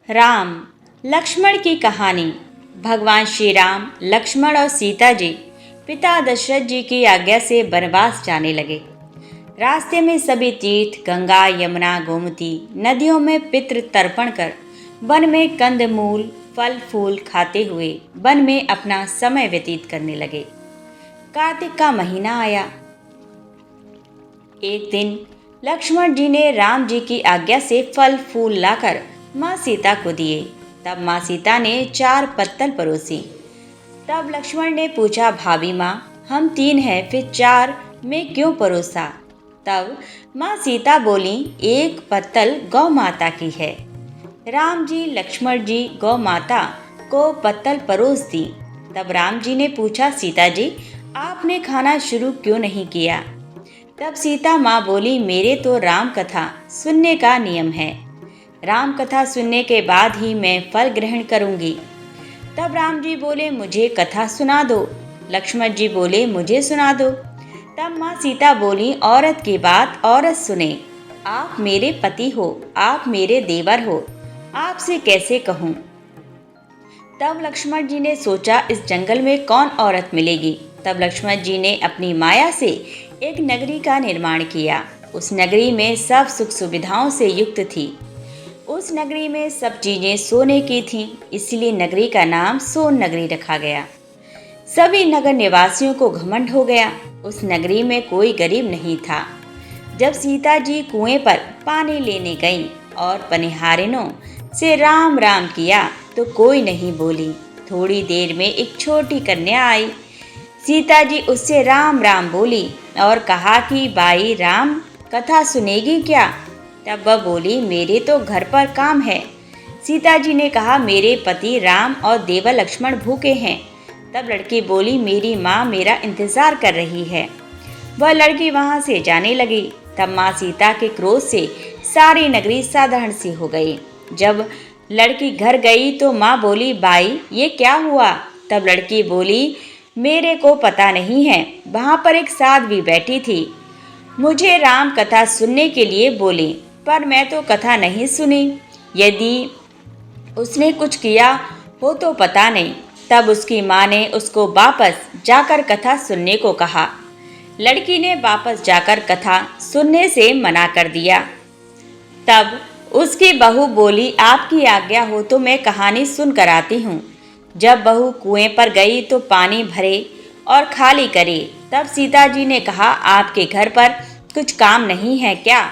राम लक्ष्मण की कहानी। भगवान श्री राम, लक्ष्मण और सीता जी पिता दशरथ जी की आज्ञा से वनवास जाने लगे। रास्ते में सभी तीर्थ, गंगा, यमुना, गोमती नदियों में पितृ तर्पण कर वन में कंदमूल, फल फूल खाते हुए वन में अपना समय व्यतीत करने लगे। कार्तिक का महीना आया। एक दिन लक्ष्मण जी ने राम जी की आज्ञा से फल फूल लाकर माँ सीता को दिए। तब माँ सीता ने 4 पत्तल परोसी। तब लक्ष्मण ने पूछा, भाभी माँ, हम 3 हैं, फिर 4 में क्यों परोसा? तब माँ सीता बोली, 1 पत्तल गौ माता की है। राम जी, लक्ष्मण जी गौ माता को पत्तल परोस दी। तब राम जी ने पूछा, सीता जी, आपने खाना शुरू क्यों नहीं किया? तब सीता माँ बोली, मेरे तो राम कथा सुनने का नियम है। राम कथा सुनने के बाद ही मैं फल ग्रहण करूंगी। तब राम जी बोले, मुझे कथा सुना दो। लक्ष्मण जी बोले, मुझे सुना दो। तब माँ सीता बोली, औरत की बात औरत सुने। आप मेरे पति हो, आप मेरे देवर हो, आपसे कैसे कहूँ? तब लक्ष्मण जी ने सोचा, इस जंगल में कौन औरत मिलेगी। तब लक्ष्मण जी ने अपनी माया से एक नगरी का निर्माण किया। उस नगरी में सब सुख सुविधाओं से युक्त थी। उस नगरी में सब चीजें सोने की थीं, इसलिए नगरी का नाम सोन नगरी रखा गया। सभी नगर निवासियों को घमंड हो गया। उस नगरी में कोई गरीब नहीं था। जब सीता जी कुएं पर पानी लेने गईं और पनिहारिनों से राम राम किया तो कोई नहीं बोली। थोड़ी देर में एक छोटी कन्या आई। सीता जी उससे राम राम बोली और कहा कि बाई, राम कथा सुनेगी क्या? तब वह बोली, मेरे तो घर पर काम है। सीता जी ने कहा, मेरे पति राम और देवर लक्ष्मण भूखे हैं। तब लड़की बोली, मेरी माँ मेरा इंतजार कर रही है। वह लड़की वहां से जाने लगी। तब माँ सीता के क्रोध से सारी नगरी साधारण सी हो गई। जब लड़की घर गई तो माँ बोली, बाई, ये क्या हुआ? तब लड़की बोली, मेरे को पता नहीं है, वहां पर एक साध्वी बैठी थी, मुझे राम कथा सुनने के लिए बोली, पर मैं तो कथा नहीं सुनी। यदि उसने कुछ किया हो तो पता नहीं। तब उसकी माँ ने उसको वापस जाकर कथा सुनने को कहा। लड़की ने वापस जाकर कथा सुनने से मना कर दिया। तब उसकी बहू बोली, आपकी आज्ञा हो तो मैं कहानी सुन कर आती हूँ। जब बहू कुएं पर गई तो पानी भरे और खाली करे। तब सीता जी ने कहा, आपके घर पर कुछ काम नहीं है क्या?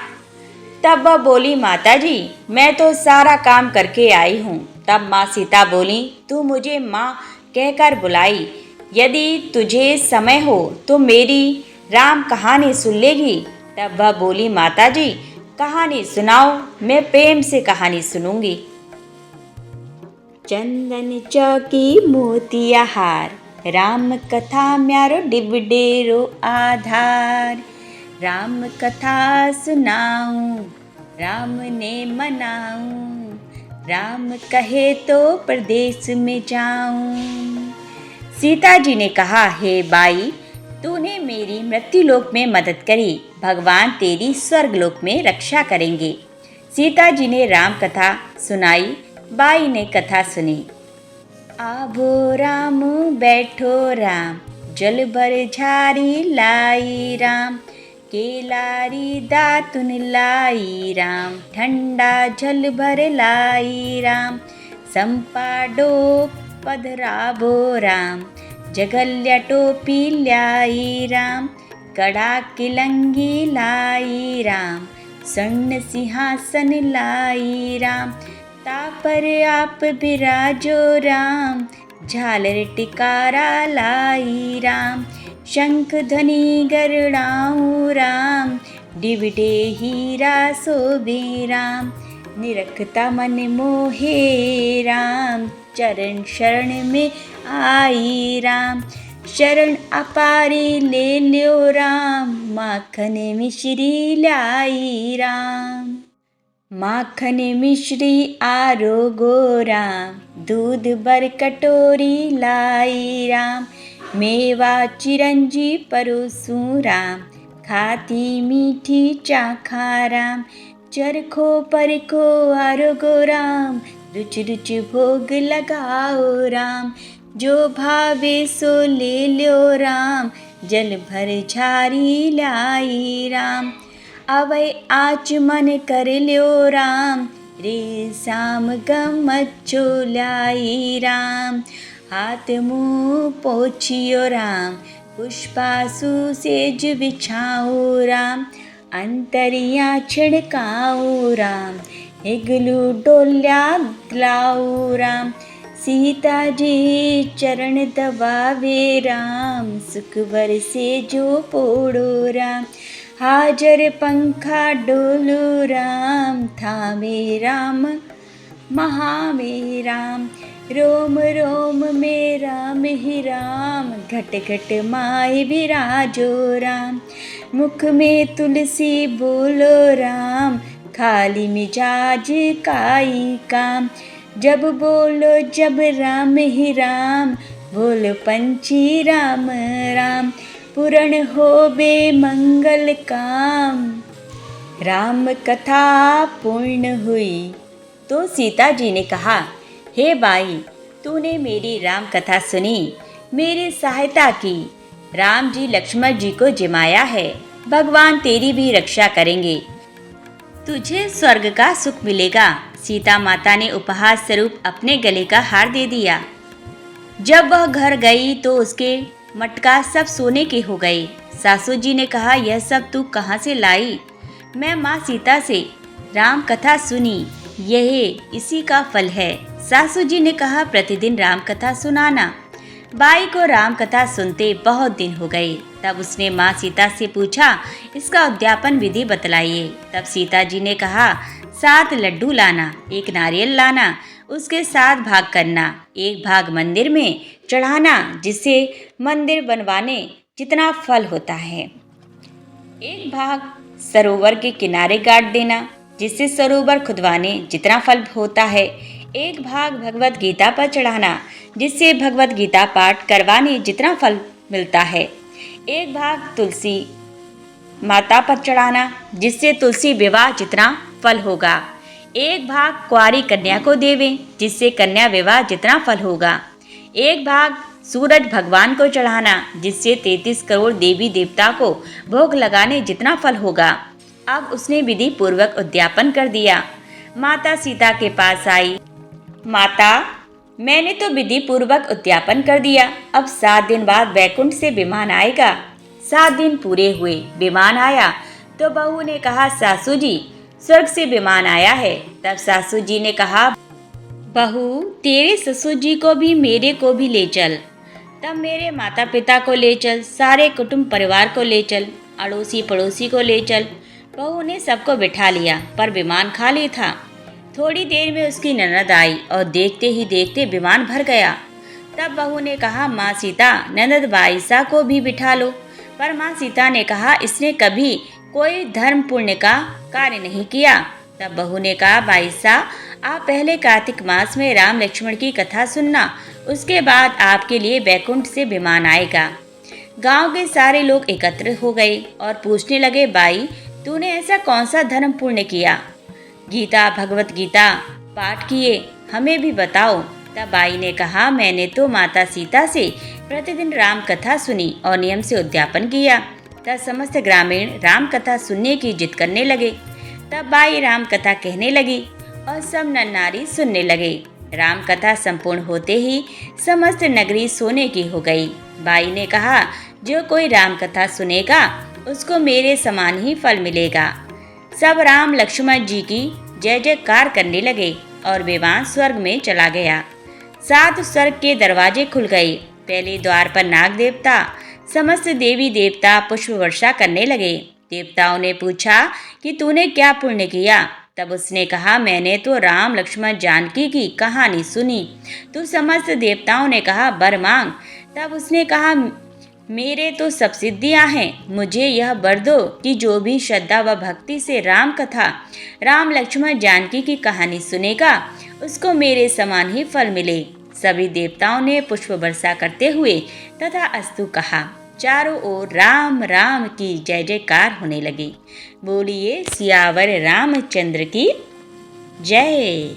तब वह बोली, माता जी, मैं तो सारा काम करके आई हूँ। तब माँ सीता बोली, तू मुझे माँ कहकर बुलाई। यदि तुझे समय हो तो मेरी राम कहानी सुन लेगी। तब वह बोली, माता जी, कहानी सुनाओ, मैं प्रेम से कहानी सुनूंगी। चंदन चौकी मोतिया हार, राम कथा म्यारो डिबडेरो आधार। राम कथा सुनाऊं, राम ने मनाऊं, राम कहे तो प्रदेश में जाऊं। सीता जी ने कहा, हे बाई, तूने मेरी मृत्युलोक में मदद करी, भगवान तेरी स्वर्गलोक में रक्षा करेंगे। सीता जी ने राम कथा सुनाई। बाई ने कथा सुनी। आबो राम बैठो राम, जल भर झारी लाई राम। केलारी दातुन लाई राम, ठंडा जल भर लाई राम। संपाडो पधराबो राम, जगल्या टोपी लाई राम। कड़ा किलंगी लाई राम, स्वर्ण सिंहासन लाई राम। तापर आप बिराजो राम, झालर टिकारा लाई राम। शंख ध्वनि गरुड़ाऊं राम, डिविडे हीरा शोभे राम। निरखता मन मोहे राम, चरण शरण में आई राम। शरण अपारी ले ल्यो राम, माखन मिश्री लाई राम। माखन मिश्री आरो गो राम, दूध बर कटोरी लाई राम। मेवा चिरंजी परोसूं राम, खाती मीठी चाखा राम। चरखो परखो आरो गो राम, रुचि रुचि भोग लगाओ राम, जो भावे सो ले लो राम, जल भर झारी लाई राम। अवै आचमन कर ल्यो राम, रे शाम गमच्छो लाई राम। हाथ मुँह पोछियो राम, पुष्पासु सेज बिछाओ राम, अंतरिया छिड़काओ राम, हिगलू डोल्या लाओ राम। सीता जी चरण दबावे राम, सुख बरसे जो पोड़ो राम। हाजर पंखा डोलो राम, थामे राम महामे राम। रोम रोम में राम ही राम, घट घट माय विराजो राम। मुख में तुलसी बोलो राम, खाली मिजाज काई काम। जब बोलो जब राम ही राम, बोलो पंछी राम राम। पूर्ण होबे मंगल काम, राम कथा पूर्ण हुई। तो सीता जी ने कहा, हे बाई, तूने मेरी राम कथा सुनी, मेरी सहायता की। राम जी लक्ष्मण जी को जिमाया है, भगवान तेरी भी रक्षा करेंगे, तुझे स्वर्ग का सुख मिलेगा। सीता माता ने उपहार स्वरूप अपने गले का हार दे दिया। जब वह घर गई तो उसके मटका सब सोने के हो गए। सासू जी ने कहा, यह सब तू कहाँ से लाई? मैं माँ सीता से राम कथा सुनी, यह इसी का फल है। सासू जी ने कहा, प्रतिदिन राम कथा सुनाना। बाई को राम कथा सुनते बहुत दिन हो गए। तब उसने माँ सीता से पूछा, इसका उद्यापन विधि बतलाइए। तब सीता जी ने कहा, 7 लड्डू लाना, 1 नारियल लाना, उसके 7 भाग करना। 1 भाग मंदिर में चढ़ाना, जिससे मंदिर बनवाने जितना फल होता है। 1 भाग सरोवर के किनारे गाड़ देना, जिससे सरोवर खुदवाने जितना फल होता है। 1 भाग भगवत गीता पर चढ़ाना, जिससे भगवत गीता पाठ करवाने जितना फल मिलता है। 1 भाग तुलसी माता पर चढ़ाना, जिससे तुलसी विवाह जितना फल होगा। 1 भाग कुंवारी कन्या को देवें, जिससे कन्या विवाह जितना फल होगा। 1 भाग सूरज भगवान को चढ़ाना, जिससे 33 करोड़ देवी देवता को भोग लगाने जितना फल होगा। अब उसने विधि पूर्वक उद्यापन कर दिया। माता सीता के पास आई, माता, मैंने तो विधि पूर्वक उद्यापन कर दिया, अब 7 दिन बाद वैकुंठ से विमान आएगा। 7 दिन पूरे हुए, विमान आया तो बहू ने कहा, सासू जी, स्वर्ग से विमान आया है। तब सासू जी ने कहा, बहू, तेरे ससुर जी को भी मेरे को भी ले चल। तब मेरे माता पिता को ले चल, सारे कुटुंब परिवार को ले चल, अड़ोसी पड़ोसी को ले चल। बहू ने सबको बिठा लिया, पर विमान खाली था। थोड़ी देर में उसकी ननद आई और देखते ही देखते विमान भर गया। तब बहू ने कहा, माँ सीता, ननद बाईसा को भी बिठा लो। पर माँ सीता ने कहा, इसने कभी कोई धर्म पुण्य का कार्य नहीं किया। तब बहू ने कहा, बाईसा, आप पहले कार्तिक मास में राम लक्ष्मण की कथा सुनना, उसके बाद आपके लिए बैकुंठ से विमान आएगा। गांव के सारे लोग एकत्र हो गए और पूछने लगे, बाई, तूने ऐसा कौन सा धर्म पुण्य किया? गीता भगवत गीता पाठ किए, हमें भी बताओ। तब बाई ने कहा, मैंने तो माता सीता से प्रतिदिन राम कथा सुनी और नियम से उद्यापन किया। तब समस्त ग्रामीण राम कथा सुनने की जिद करने लगे। तब बाई राम कथा कहने लगी और सब नर नारी सुनने लगे। राम कथा संपूर्ण होते ही समस्त नगरी सोने की हो गई। बाई ने कहा, जो कोई राम कथा सुनेगा उसको मेरे समान ही फल मिलेगा। सब राम लक्ष्मण जी की जय जयकार करने लगे और विमान स्वर्ग में चला गया। 7 स्वर्ग के दरवाजे खुल गए। पहले द्वार पर नाग देवता, समस्त देवी देवता पुष्प वर्षा करने लगे। देवताओं ने पूछा कि तूने क्या पुण्य किया? तब उसने कहा, मैंने तो राम लक्ष्मण जानकी की कहानी सुनी। तो समस्त देवताओं ने कहा, वर मांग। तब उसने कहा, मेरे तो सब सिद्धियां हैं, मुझे यह वर दो कि जो भी श्रद्धा व भक्ति से राम कथा, राम लक्ष्मण जानकी की कहानी सुनेगा, उसको मेरे समान ही फल मिले। सभी देवताओं ने पुष्प वर्षा करते हुए तथा अस्तु कहा। चारों ओर राम राम की जय जयकार होने लगी। बोलिए सियावर रामचंद्र की जय।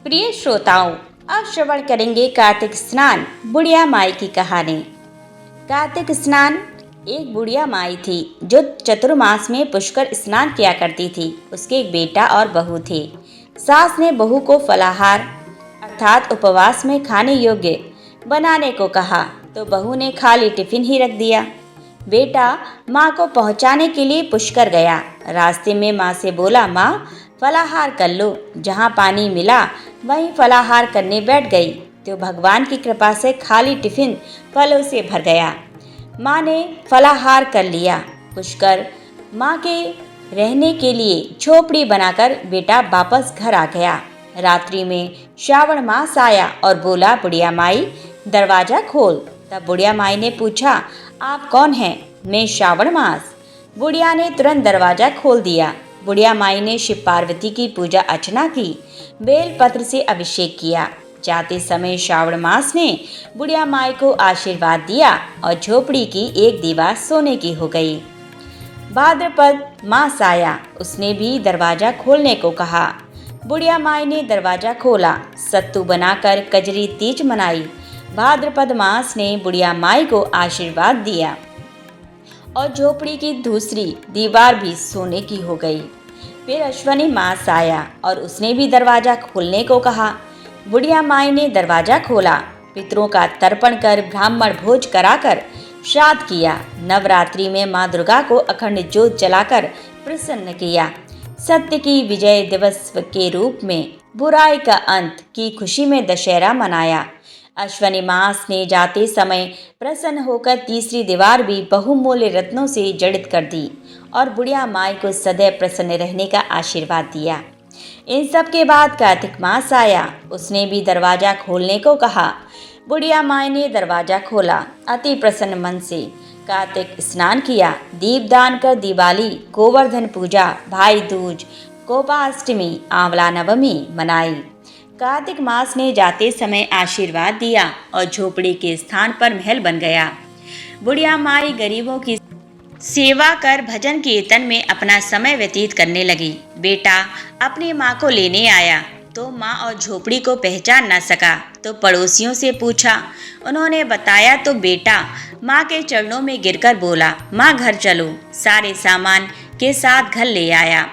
प्रिय श्रोताओं, अब श्रवण करेंगे कार्तिक स्नान बुढ़िया माई की कहानी। कार्तिक स्नान एक बुढ़िया माई थी जो चतुर्मास में पुष्कर स्नान किया करती थी। उसके एक बेटा और बहू थे। सास ने बहू को फलाहार अर्थात उपवास में खाने योग्य बनाने को कहा तो बहू ने खाली टिफिन ही रख दिया। बेटा माँ को पहुँचाने के लिए पुष्कर गया। रास्ते में माँ से बोला, माँ फलाहार कर लो। जहाँ पानी मिला वहीं फलाहार करने बैठ गई तो भगवान की कृपा से खाली टिफिन फलों से भर गया। माँ ने फलाहार कर लिया। पुष्कर माँ के रहने के लिए झोपड़ी बनाकर बेटा वापस घर आ गया। रात्रि में श्रावण मास आया और बोला, बुढ़िया माई दरवाजा खोल। तब बुढ़िया माई ने पूछा, आप कौन हैं? मैं श्रावण मास। बुढ़िया ने तुरंत दरवाजा खोल दिया। बुढ़िया माई ने शिव पार्वती की पूजा अर्चना की, बेल पत्र से अभिषेक किया। जाते समय श्रावण मास ने बुढ़िया माई को आशीर्वाद दिया और झोपड़ी की एक दीवार सोने की हो गई। भाद्रपद मास आया, उसने भी दरवाजा खोलने को कहा। बुढ़िया माई ने दरवाजा खोला, सत्तू बनाकर कजरी तीज मनाई। भाद्रपद मास ने बुढ़िया माई को आशीर्वाद दिया और झोपड़ी की दूसरी दीवार भी सोने की हो गई। फिर अश्वनी मास आया और उसने भी दरवाजा खोलने को कहा। बुढ़िया माई ने दरवाजा खोला, पितरों का तर्पण कर ब्राह्मण भोज कराकर श्राद्ध किया। नवरात्रि में माँ दुर्गा को अखंड ज्योत जलाकर प्रसन्न किया। सत्य की विजय दिवस के रूप में बुराई का अंत की खुशी में दशहरा मनाया। अश्वनी मास ने जाते समय प्रसन्न होकर तीसरी दीवार भी बहुमूल्य रत्नों से जड़ित कर दी और बुढ़िया माई को सदैव प्रसन्न रहने का आशीर्वाद दिया। इन सब के बाद कार्तिक मास आया, उसने भी दरवाजा खोलने को कहा। बुढ़िया माई ने दरवाजा खोला, अति प्रसन्न मन से कार्तिक स्नान किया, दीपदान कर दिवाली, गोवर्धन पूजा, भाई दूज, गोपाष्टमी, आंवला नवमी मनाई। कार्तिक मास ने जाते समय आशीर्वाद दिया और झोपड़ी के स्थान पर महल बन गया। बुढ़िया माई गरीबों की सेवा कर भजन कीर्तन में अपना समय व्यतीत करने लगी। बेटा अपनी माँ को लेने आया तो माँ और झोपड़ी को पहचान न सका तो पड़ोसियों से पूछा। उन्होंने बताया तो बेटा माँ के चरणों में गिरकर बोला, माँ घर चलो। सारे सामान के साथ घर ले आया।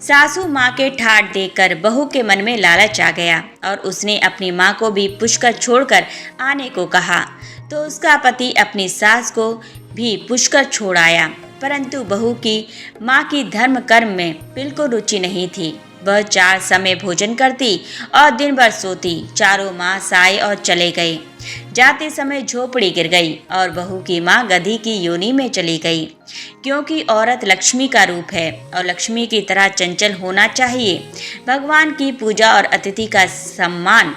सासू माँ के ठाठ देखकर बहू के मन में लालच आ गया और उसने अपनी माँ को भी पुष्कर छोड़कर आने को कहा तो उसका पति अपनी सास को भी पुष्कर छोड़ आया। परंतु बहू की माँ की धर्म कर्म में बिल्कुल रुचि नहीं थी। वह 4 समय भोजन करती और दिन भर सोती। चारों मास आए और चले गए। जाते समय झोपड़ी गिर गई और बहू की माँ गधी की योनि में चली गई। क्योंकि औरत लक्ष्मी का रूप है और लक्ष्मी की तरह चंचल होना चाहिए। भगवान की पूजा और अतिथि का सम्मान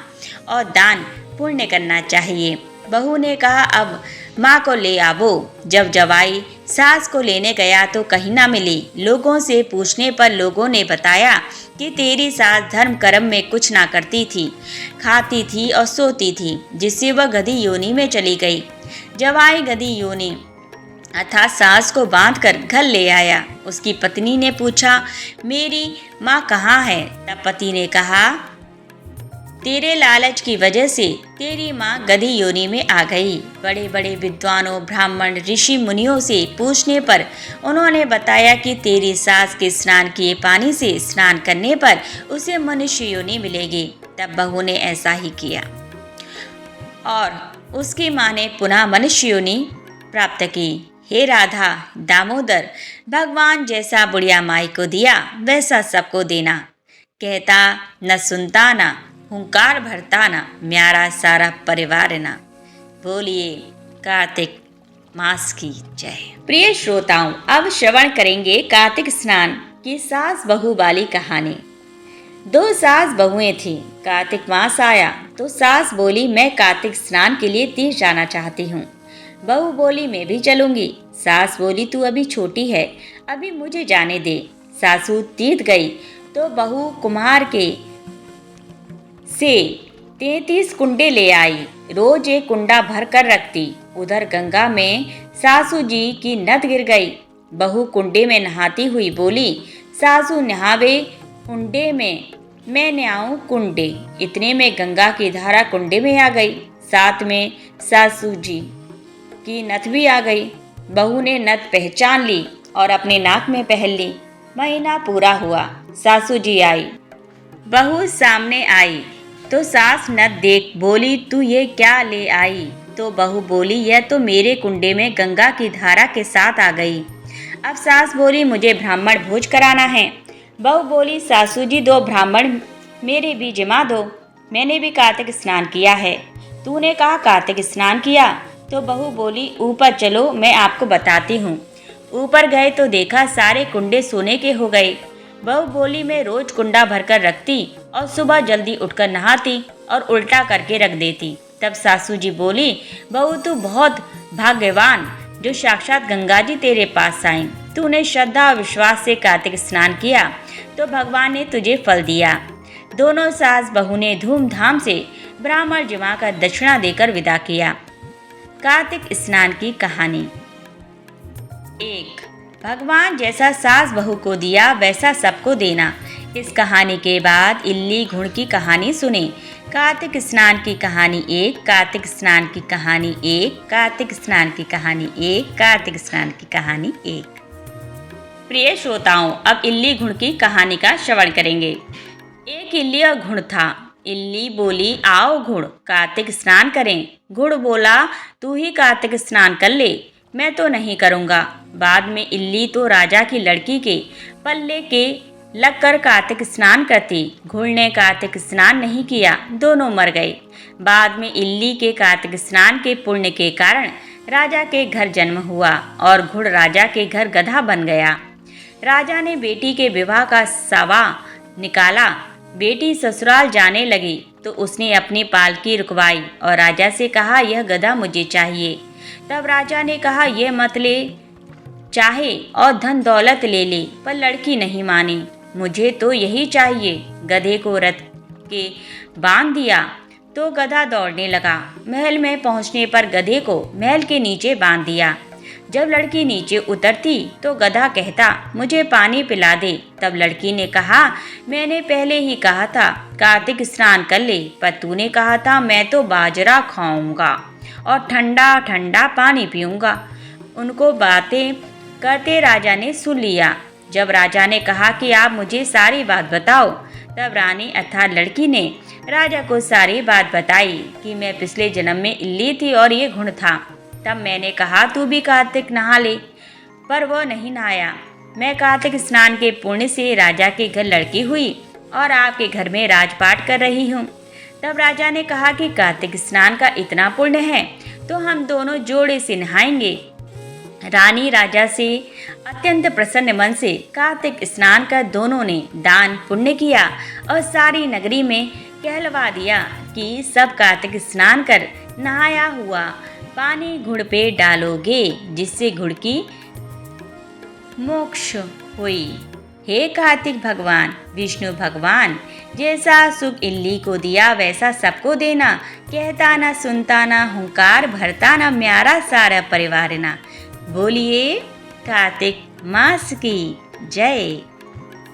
और दान पुण्य करना चाहिए। बहू ने कहा, अब माँ को ले आवो। जब जवाई सास को लेने गया तो कहीं ना मिली। लोगों से पूछने पर लोगों ने बताया कि तेरी सास धर्म कर्म में कुछ ना करती थी, खाती थी और सोती थी, जिससे वह गधी योनि में चली गई। जवाई गधी योनि अर्थात सास को बांधकर घर ले आया। उसकी पत्नी ने पूछा, मेरी माँ कहाँ है? तब पति ने कहा, तेरे लालच की वजह से तेरी माँ गधी योनि में आ गई। बड़े बड़े विद्वानों, ब्राह्मण, ऋषि मुनियों से पूछने पर उन्होंने बताया कि तेरी सास के स्नान किए पानी से स्नान करने पर उसे मनुष्य योनि मिलेगी। तब बहू ने ऐसा ही किया और उसकी माँ ने पुनः मनुष्य योनि प्राप्त की। हे राधा दामोदर, भगवान जैसा बुढ़िया माई को दिया वैसा सबको देना। कहता न सुनता ना, हुंकार भरता ना, म्यारा सारा परिवार ना। बोलिए कार्तिक मास की जय। प्रिय श्रोताओं, अब श्रवण करेंगे कार्तिक स्नान की सास बहू वाली कहानी। 2 सास बहुएं थीं। कार्तिक मास आया तो सास बोली, मैं कार्तिक स्नान के लिए तीर्थ जाना चाहती हूँ। बहू बोली, मैं भी चलूंगी। सास बोली, तू अभी छोटी है, अभी मुझे जाने दे। सासू तीर्थ गई तो बहू कुम्हार के से 33 कुंडे ले आई। रोज एक कुंडा भर कर रखती। उधर गंगा में सासू जी की नद गिर गई। बहू कुंडे में नहाती हुई बोली, सासू नहावे कुंडे में मैं न्याऊं कुंडे। इतने में गंगा की धारा कुंडे में आ गई। साथ में सासू जी की नथ भी आ गई। बहू ने नथ पहचान ली और अपने नाक में पहन ली। महीना पूरा हुआ, सासू जी आई। बहू सामने आई तो सास नथ देख बोली, तू ये क्या ले आई? तो बहू बोली, यह तो मेरे कुंडे में गंगा की धारा के साथ आ गई। अब सास बोली, मुझे ब्राह्मण भोज कराना है। बहू बोली, सासू जी 2 ब्राह्मण मेरे भी जिमा दो, मैंने भी कार्तिक स्नान किया है। तूने कहा कार्तिक स्नान किया? तो बहू बोली, ऊपर चलो, मैं आपको बताती हूँ। ऊपर गए तो देखा सारे कुंडे सोने के हो गए। बहू बोली, मैं रोज कुंडा भरकर रखती और सुबह जल्दी उठकर नहाती और उल्टा करके रख देती। तब सासू जी बोली, बहू तू बहुत भाग्यवान जो साक्षात गंगा जी तेरे पास आई। तूने श्रद्धा और विश्वास से कार्तिक स्नान किया तो भगवान ने तुझे फल दिया। दोनों सास बहू ने धूमधाम से ब्राह्मण जिमा का दक्षिणा देकर विदा किया। कार्तिक स्नान की कहानी। 1. भगवान जैसा सास बहू को दिया वैसा सबको देना। इस कहानी के बाद इल्ली घुड़ की कहानी सुने। कार्तिक स्नान की कहानी 1, कार्तिक स्नान की कहानी 1, कार्तिक स्नान की कहानी 1, कार्तिक स्नान की कहानी 1। प्रिय श्रोताओं, अब इल्ली घुड़ की कहानी का श्रवण करेंगे। एक इल्ली और घुड़ था। इल्ली बोली, आओ घुड़, कार्तिक स्नान करें। घुड़ बोला, तू ही कार्तिक स्नान कर ले, मैं तो नहीं करूँगा। बाद में इल्ली तो राजा की लड़की के पल्ले के लगकर कार्तिक स्नान करती। घुड़ ने कार्तिक स्नान नहीं किया, दोनों मर गए। बाद में इल्ली के कार्तिक स्नान के पुण्य के कारण राजा के घर जन्म हुआ और घुड़ राजा के घर गधा बन गया। राजा ने बेटी के विवाह का सावा निकाला। बेटी ससुराल जाने लगी तो उसने अपनी पालकी रुकवाई और राजा से कहा, यह गधा मुझे चाहिए। तब राजा ने कहा, यह मत ले, चाहे और धन दौलत ले ले, पर लड़की नहीं मानी। मुझे तो यही चाहिए। गधे को रथ के बांध दिया तो गधा दौड़ने लगा। महल में पहुंचने पर गधे को महल के नीचे बांध दिया। जब लड़की नीचे उतरती तो गधा कहता, मुझे पानी पिला दे। तब लड़की ने कहा, मैंने पहले ही कहा था कार्तिक स्नान कर ले, पर तूने कहा था मैं तो बाजरा खाऊंगा और ठंडा ठंडा पानी पीऊंगा। उनको बातें करते राजा ने सुन लिया। जब राजा ने कहा कि आप मुझे सारी बात बताओ, तब रानी अर्थात लड़की ने राजा को सारी बात बताई कि मैं पिछले जन्म में इल्ली थी और ये घुड़ था। तब मैंने कहा, तू भी कार्तिक नहा ले, पर वह नहीं नहाया। मैं कार्तिक स्नान के पुण्य से राजा के घर लड़की हुई और आपके घर में राजपाट कर रही हूँ। तब राजा ने कहा कि कार्तिक स्नान का इतना पुण्य है तो हम दोनों जोड़े से नहाएंगे। रानी राजा से अत्यंत प्रसन्न मन से कार्तिक स्नान कर दोनों ने दान पुण्य किया और सारी नगरी में कहलवा दिया कि सब कार्तिक स्नान कर नहाया हुआ पानी घुड़ पे डालोगे, जिससे घुड़ की मोक्ष हुई। हे कार्तिक भगवान, विष्णु भगवान, जैसा सुख इल्ली को दिया वैसा सबको देना। कहता ना सुनता ना हुंकार भरता ना म्यारा सारा परिवार ना। बोलिए कार्तिक मास की जय।